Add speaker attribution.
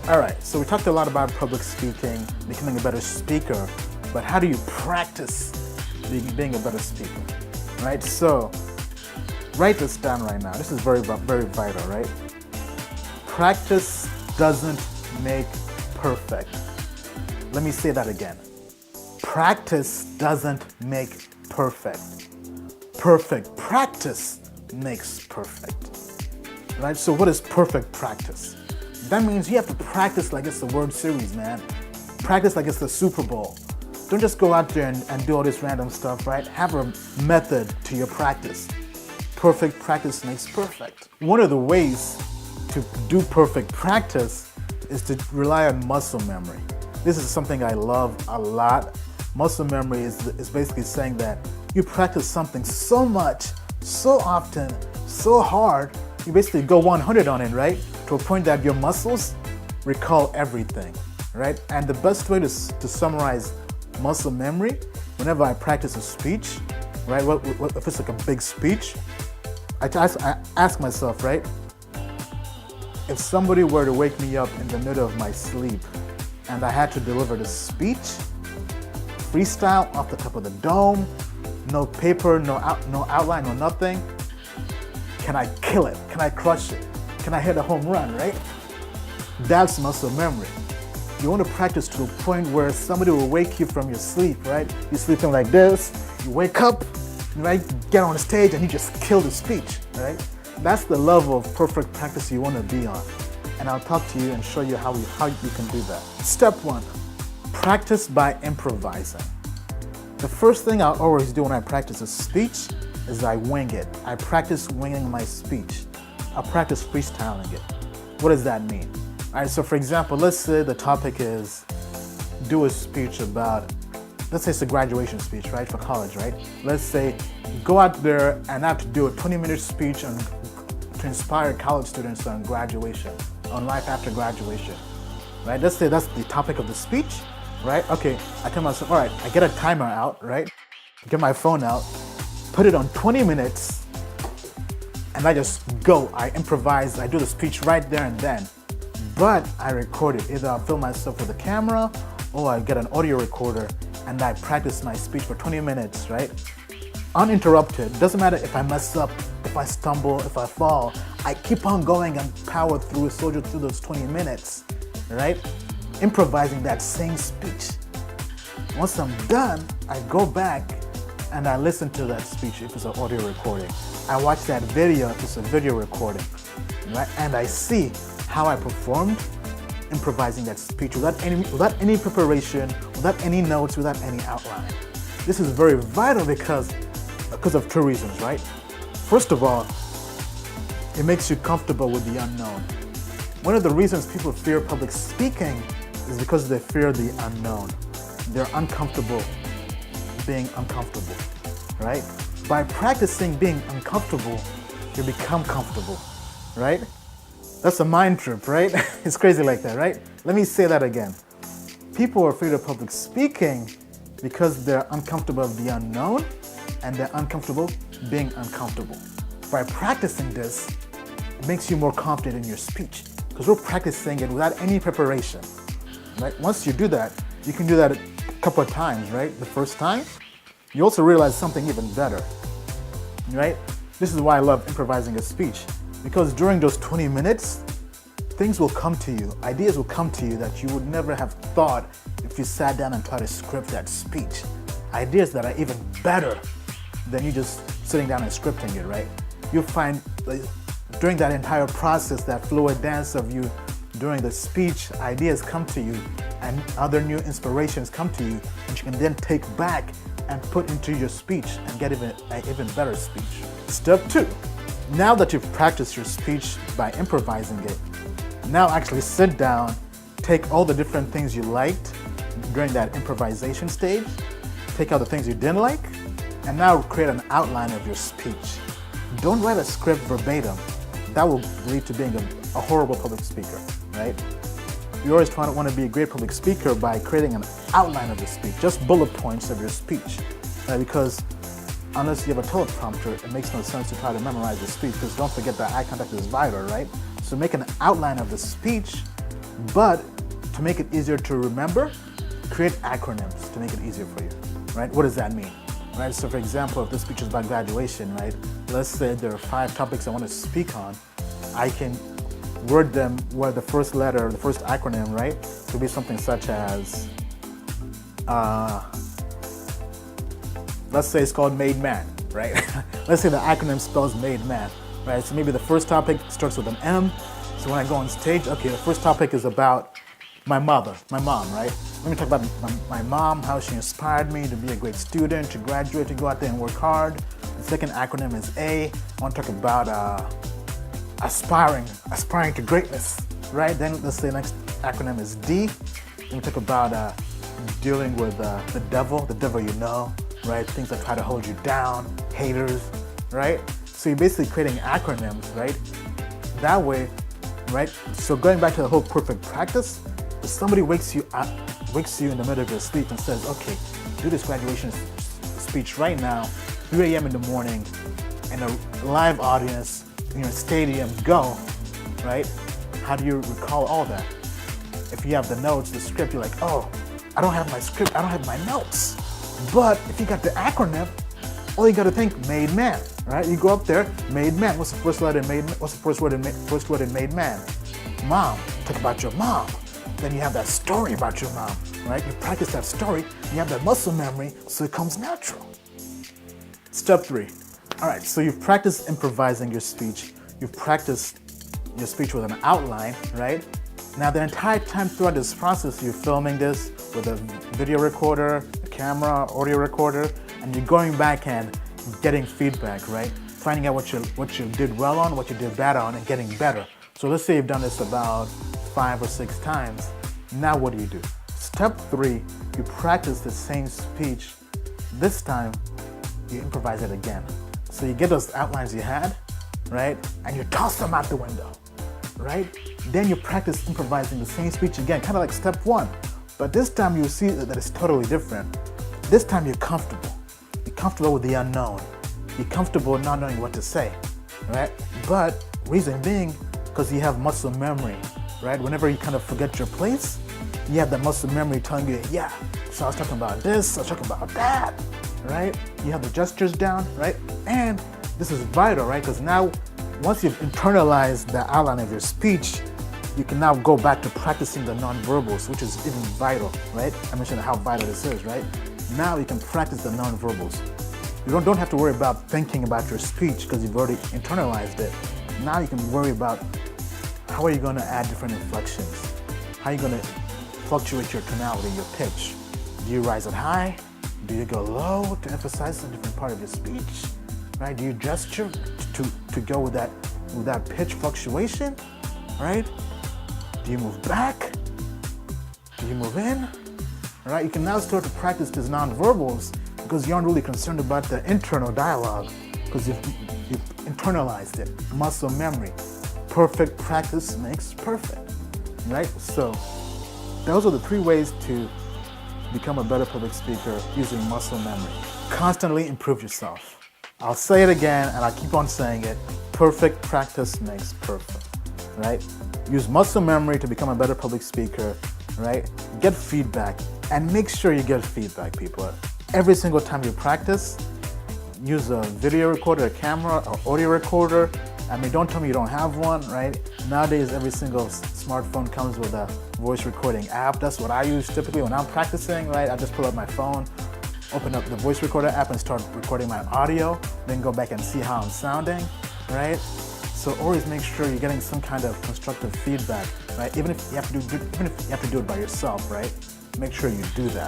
Speaker 1: All right, so we talked a lot about public speaking, becoming a better speaker, but how do you practice being a better speaker, right? So write this down right now. This is very, very vital, right? Practice doesn't make perfect. Let me say that again. Practice doesn't make perfect. Perfect practice makes perfect, right? So what is perfect practice? That means you have to practice like it's the World Series, man. Practice like it's the Super Bowl. Don't just go out there and do all this random stuff, right? Have a method to your practice. Perfect practice makes perfect. One of the ways to do perfect practice is to rely on muscle memory. This is something I love a lot. Muscle memory is basically saying that you practice something so much, so often, so hard, you basically go 100 on it, right? To a point that your muscles recall everything, right? And the best way to summarize muscle memory, whenever I practice a speech, right? If it's like a big speech, I ask myself, right? If somebody were to wake me up in the middle of my sleep and I had to deliver the speech, freestyle off the top of the dome, no paper, no outline, no nothing, can I kill it? Can I crush it? Can I hit a home run, right? That's muscle memory. You want to practice to a point where somebody will wake you from your sleep, right? You're sleeping like this, you wake up, right? Get on the stage and you just kill the speech, right? That's the level of perfect practice you want to be on. And I'll talk to you and show you how you can do that. Step 1, practice by improvising. The first thing I always do when I practice a speech is I wing it. I practice winging my speech. I practice freestyling it. What does that mean? All right, so for example, let's say the topic is do a speech about, let's say it's a graduation speech, right, for college, right? Let's say go out there and have to do a 20-minute speech to inspire college students on graduation, on life after graduation, right? Let's say that's the topic of the speech, right? Okay, I tell myself, all right, I get a timer out, right? Get my phone out, put it on 20 minutes, and I just go. I improvise, I do the speech right there and then. But I record it. Either I'll film myself with a camera or I get an audio recorder and I practice my speech for 20 minutes, right? Uninterrupted. Doesn't matter if I mess up, if I stumble, if I fall. I keep on going and power through, soldier through those 20 minutes, right? Improvising that same speech. Once I'm done, I go back and I listen to that speech if it's an audio recording. I watch that video if it's a video recording, right? And I see how I performed improvising that speech without any preparation, without any notes, without any outline. This is very vital because of 2 reasons, right? First of all, it makes you comfortable with the unknown. One of the reasons people fear public speaking is because they fear the unknown. They're uncomfortable being uncomfortable, right? By practicing being uncomfortable, you become comfortable, right? That's a mind trip, right? It's crazy like that, right? Let me say that again. People are afraid of public speaking because they're uncomfortable of the unknown and they're uncomfortable being uncomfortable. By practicing this, it makes you more confident in your speech because we're practicing it without any preparation, right? Once you do that, you can do that a couple of times, right? The first time, you also realize something even better, right? This is why I love improvising a speech, because during those 20 minutes, things will come to you, ideas will come to you that you would never have thought if you sat down and tried to script that speech. Ideas that are even better than you just sitting down and scripting it, right? You'll find during that entire process, that fluid dance of you during the speech, ideas come to you and other new inspirations come to you, which you can then take back and put into your speech and get an even better speech. Step 2, now that you've practiced your speech by improvising it, now actually sit down, take all the different things you liked during that improvisation stage, take out the things you didn't like, and now create an outline of your speech. Don't write a script verbatim. That will lead to being a horrible public speaker, right? You always want to be a great public speaker by creating an outline of your speech, just bullet points of your speech, right? Because unless you have a teleprompter, it makes no sense to try to memorize the speech, because don't forget that eye contact is vital, right? So make an outline of the speech But to make it easier to remember, create acronyms to make it easier for you, right? What does that mean? Right, so for example, if this speech is about graduation, right? Let's say there are 5 topics I want to speak on. I can word them where the first letter, the first acronym, right, could be something such as, let's say it's called Made Man, right? Let's say the acronym spells Made Man, right? So maybe the first topic starts with an M. So when I go on stage, okay, the first topic is about my mom, right? Let me talk about my mom, how she inspired me to be a great student, to graduate, to go out there and work hard. The second acronym is A. I want to talk about aspiring to greatness, right? Then let's say the next acronym is D. Let me talk about dealing with the devil you know, right? Things that try to hold you down, haters, right? So you're basically creating acronyms, right? That way, right? So going back to the whole perfect practice, if somebody wakes you in the middle of your sleep and says, okay, do this graduation speech right now, 3 a.m. in the morning, in a live audience, in your stadium, go, right? How do you recall all that? If you have the notes, the script, you're like, oh, I don't have my script, I don't have my notes. But if you got the acronym, all you got to think, Made Man, right? You go up there, Made Man. What's the first letter in Made Man? What's the first word in Made Man? Mom. Talk about your mom. Then you have that story about your mom, right? You practice that story, you have that muscle memory, so it comes natural. Step 3. All right, so you've practiced improvising your speech. You've practiced your speech with an outline, right? Now the entire time throughout this process, you're filming this with a video recorder, a camera, audio recorder, and you're going back and getting feedback, right? Finding out what you did well on, what you did bad on, and getting better. So let's say you've done this about 5 or 6 times. Now what do? Step 3, you practice the same speech. This time, you improvise it again. So you get those outlines you had, right? And you toss them out the window, right? Then you practice improvising the same speech again, kind of like step 1. But this time you see that it's totally different. This time you're comfortable. You're comfortable with the unknown. You're comfortable not knowing what to say, right? But reason being, because you have muscle memory, right? Whenever you kind of forget your place, you have that muscle memory telling you, yeah, so I was talking about this, I was talking about that, right? You have the gestures down, right? And this is vital, right? Because now, once you've internalized the outline of your speech, you can now go back to practicing the nonverbals, which is even vital, right? I mentioned how vital this is, right? Now you can practice the nonverbals. You don't have to worry about thinking about your speech because you've already internalized it. Now you can worry about how are you going to add different inflections? How are you going to fluctuate your tonality, your pitch? Do you rise it high? Do you go low to emphasize a different part of your speech? Right? Do you gesture to go with that pitch fluctuation? Right? Do you move back? Do you move in? Right? You can now start to practice these nonverbals because you aren't really concerned about the internal dialogue because you've internalized it. Muscle memory. Perfect practice makes perfect. Right? So those are the 3 ways to become a better public speaker using muscle memory. Constantly improve yourself. I'll say it again and I'll keep on saying it. Perfect practice makes perfect, right? Use muscle memory to become a better public speaker, right? Get feedback and make sure you get feedback, people. Every single time you practice, use a video recorder, a camera, or audio recorder. I mean, don't tell me you don't have one, right? Nowadays, every single smartphone comes with a voice recording app. That's what I use typically when I'm practicing, right? I just pull up my phone, open up the voice recorder app and start recording my audio, then go back and see how I'm sounding, right? So always make sure you're getting some kind of constructive feedback, right? Even if you have to do it by yourself, right? Make sure you do that.